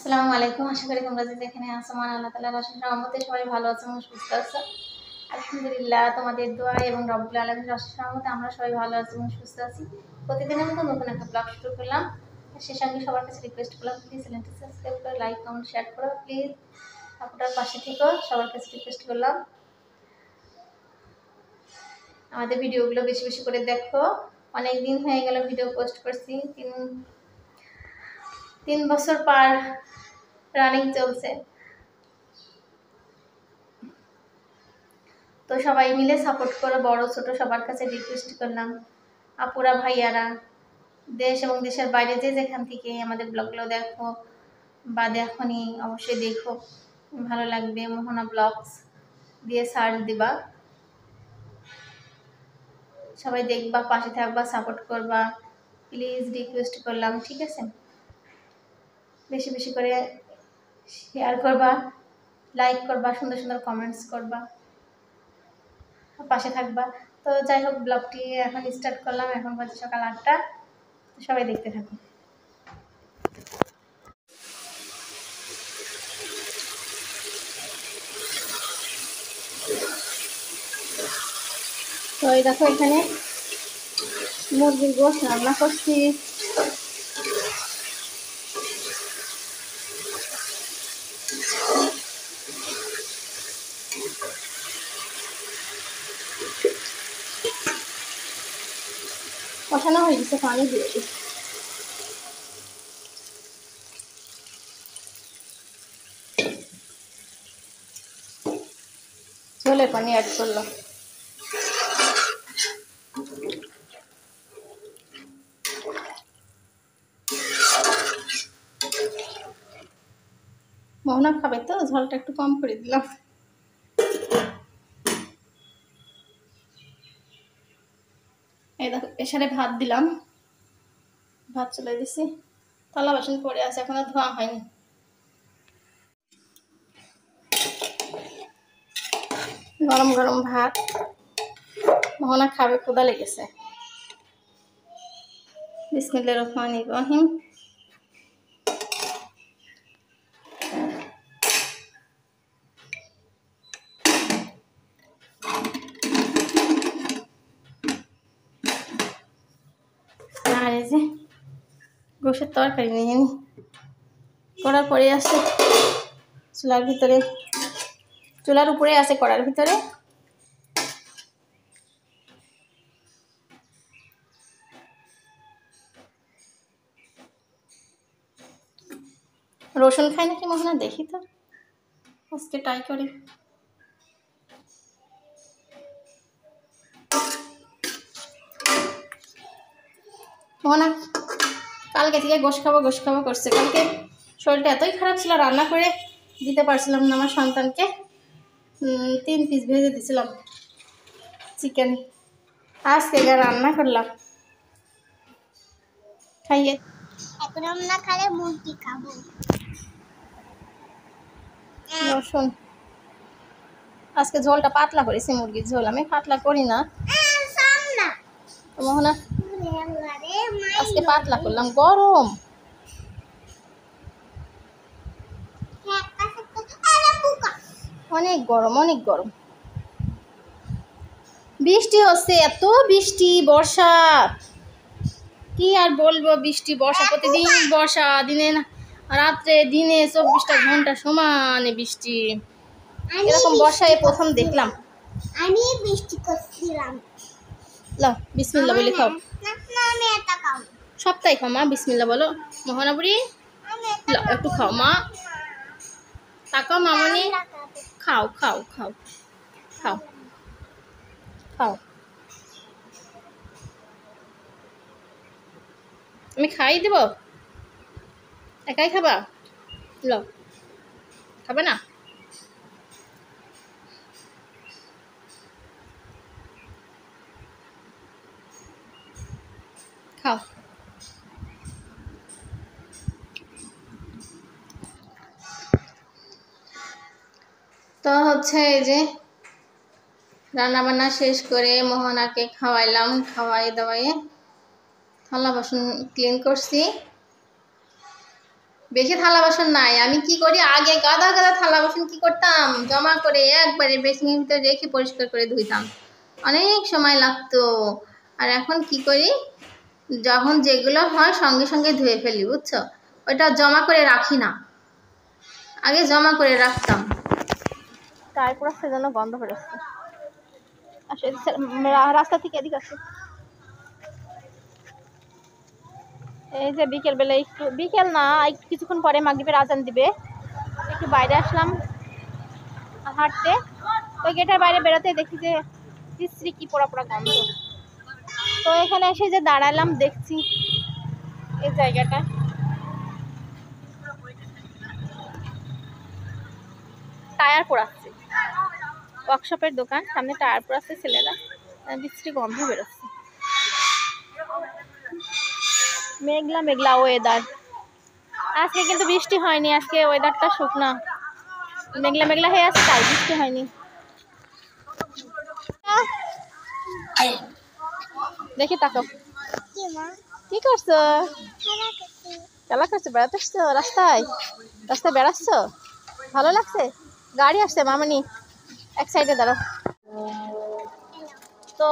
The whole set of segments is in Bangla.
আসসালামু আলাইকুম। আশা করি তোমরা যে যেখানে আছো মহান আল্লাহ তাআলার অশেষ রহমতে সবাই ভালো আছো এবং সুস্থ আছো। আলহামদুলিল্লাহ, তোমাদের দোয়া এবং রব্বুল আলামিনের অশেষ রহমতে আমরা সবাই ভালো আছি এবং সুস্থ আছি। প্রতিদিনের মতো নতুন একটা ব্লগ শুরু করলাম। সেই সঙ্গে সবার কাছে রিকোয়েস্ট করলাম, প্লিজ চ্যানেলটি সাবস্ক্রাইব করে লাইক কমেন্ট শেয়ার করো, প্লিজ আপনার পাশে থেকো, সবার কাছে রিকোয়েস্ট করলাম। আমাদের ভিডিওগুলো বেশি বেশি করে দেখো। অনেক দিন হয়ে গেল ভিডিও পোস্ট করছি, তিন বছর পার রানিং চলছে। তো সবাই মিলে সাপোর্ট করো, বড় ছোট সবার কাছে রিকোয়েস্ট করলাম। আপুরা ভাইয়ারা দেশ এবং দেশের বাইরে যে যেখান থেকে আমাদের ব্লগগুলো দেখো বা দেখোনি অবশ্যই দেখো, ভালো লাগবে। মোহনা ব্লগস দিয়ে সার্চ দিবা, সবাই দেখবা, পাশে থাকবা, সাপোর্ট করবা, প্লিজ রিকোয়েস্ট করলাম, ঠিক আছে? বেশি বেশি করে শেয়ার করবা, লাইক করবা, সুন্দর সুন্দর কমেন্টস করবা, পাশে থাকবা। তো যাই হোক, ব্লগটি এখন স্টার্ট করলাম। এখন বাজে সকাল 8টা। সবাই দেখতে থাকুন। তো এই দেখো, এখানে মুরগির গোশত রান্না করছি। কষানো হয়ে গেছে, পানি দিয়ে দিই। ঝোলের পানি অ্যাড করলাম। মোহনা খাবে তো, ঝোলটা একটু কম করে দিলাম। এই দেখো, প্রেসারে ভাত দিলাম, ভাত চলে দিছি। থালা বাসন পড়ে আছে, এখনো ধোয়া হয়নি। গরম গরম ভাত মোহনা খাবে, ক্ষুধা লেগেছে। বিসমিল্লাহির রহমানির রহিম। আর এই যে গোশের তরকারি নিয়ে নি, কড়া পড়ে আছে চুলার ভিতরে, চুলার উপরে আছে কড়ার ভিতরে। রসুন খায় নাকি মোহনা, দেখি তো, আজকে ট্রাই করি। মোহনা কালকে থেকে গোশ খাবো করছে। কালকে শরীরটা এতই খারাপ ছিল, রান্না করে দিতে পারছিলাম না আমার সন্তানকে। 3 পিস ভেজে দিয়েছিলাম চিকেন, আজকে রান্না করলাম, খাইয়ে। এখন আমরা খালে মুরগি খাবো। রসুন আজকে ঝোলটা পাতলা করেছি, মুরগির ঝোল আমি পাতলা করি না। মোহনা আজকে পাতলা করলাম, গরম অনেক গরম, অনেক গরম। বৃষ্টি হচ্ছে, এত বৃষ্টি, বর্ষা, কি আর বলবো। বৃষ্টি বর্ষা, প্রতিদিন বর্ষা, দিনে রাত্রে দিনে 24টা ঘন্টা সমানে বৃষ্টি। এরকম বর্ষা এই প্রথম দেখলাম। আমি বৃষ্টি করছিলাম। লা বিসমিল্লাহ বলে খাও। আমি এটা খাবো। সপ্তাহে খাও মা, বিসমিল্লাহ বলো। মোহনা বুড়ি একটু খাও মা, তাকাও মামনি, খাও খাও খাও খাও খাও। আমি খাই দেব, একাই খাবা? লো, খাবে না? খাও। তো হচ্ছে এই যে রান্নাবান্না শেষ করে মোহনাকে খাওয়াইলাম, খাওয়াই দাওয়াই থালা বাসন ক্লিন করছি। বেশি থালা বাসন নাই। আমি কি করি, আগে গাদা গাদা থালা বাসন কি করতাম, জমা করে একবারে বেসিনের ভিতরে রেখে পরিষ্কার করে ধুইতাম, অনেক সময় লাগতো। আর এখন কি করি, যখন যেগুলো হয় সঙ্গে সঙ্গে ধুয়ে ফেলি, বুঝছো। ওইটা জমা করে রাখি না, আগে জমা করে রাখতাম। তারপর সেজন্য গন্ধ বেরোচ্ছে। রাস্তা থেকে এদিকে আসছে। এই যে বিকেল বেলা, একটু বিকেল না, একটু কিছুক্ষণ পরে মাগরিবের আজান দিবে, একটু বাইরে আসলাম হাঁটতে। ওই গেটের বাইরে বেরোতে দেখি যে বিশ্রী কি পোড়া পোড়া গন্ধ। তো এখানে এসে যে দাঁড়ালাম, দেখছি এই জায়গাটা টায়ার পোড়াচ্ছে, ওয়ার্কশপের দোকান, সামনে টায়ার পোড়াচ্ছে ছেলেরা, বিশ্রী গন্ধ বেরোচ্ছে। মেঘলা মেঘলা ওয়েদার, আজকে কিন্তু বৃষ্টি হয়নি, আজকে ওয়েদারটা শুকনা, মেঘলা মেঘলা হয়ে আছে, তাই বৃষ্টি হয়নি। দেখি তাকাও, কি করছো? খেলা করছো, বেড়াতে আসছো রাস্তায়? রাস্তায় বেড়াচ্ছ, ভালো লাগছে? গাড়ি আসছে মামনি, এক সাইডে দাঁড়াও। তো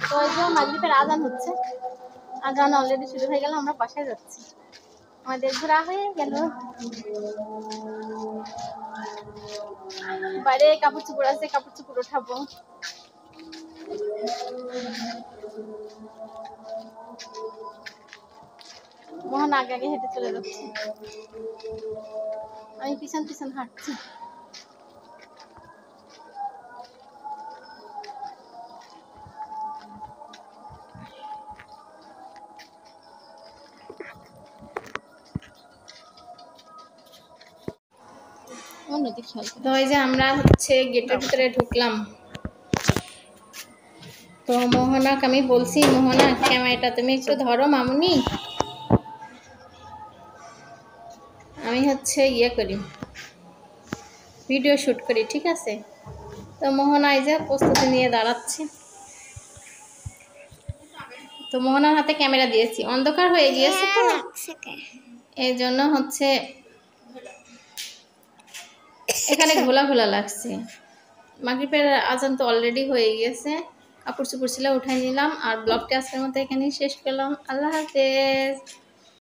তো এই যে মাগরিবের আজান হচ্ছে, আজান অলরেডি শুরু হয়ে গেল, আমরা বাসায় যাচ্ছি, আমাদের ঘোরা হয়ে গেল। বাইরে কাপড় চোপড় আছে, কাপড় চোপড় উঠাবো। মোহন আগে আগে হেঁটে চলে যাচ্ছে, আমি পিছন পিছন হাঁটছি। তো এই যে আমরা হচ্ছে গেটের ভিতরে ঢুকলাম। তো মোহনাকে আমি বলছি, মোহনা ক্যামেরাটা তুমি একটু ধরো মামুনি, আমি হচ্ছে ইয়ে করি, ভিডিও শুট করি, ঠিক আছে। তো মোহনা এই যে প্রস্তুতি নিয়ে দাঁড়াচ্ছে। তো মোহনার হাতে ক্যামেরা দিয়েছি, অন্ধকার হয়ে গিয়েছে তো এই জন্য হচ্ছে এখানে ঘোলা ঘোলা লাগছে। মাগরিবের আজান তো অলরেডি হয়ে গিয়েছে, কাপড় চোপড় ছিল উঠাই নিলাম, আর ব্লগটা আজকের মতো এখানেই শেষ করলাম। আল্লাহ হাফেজ।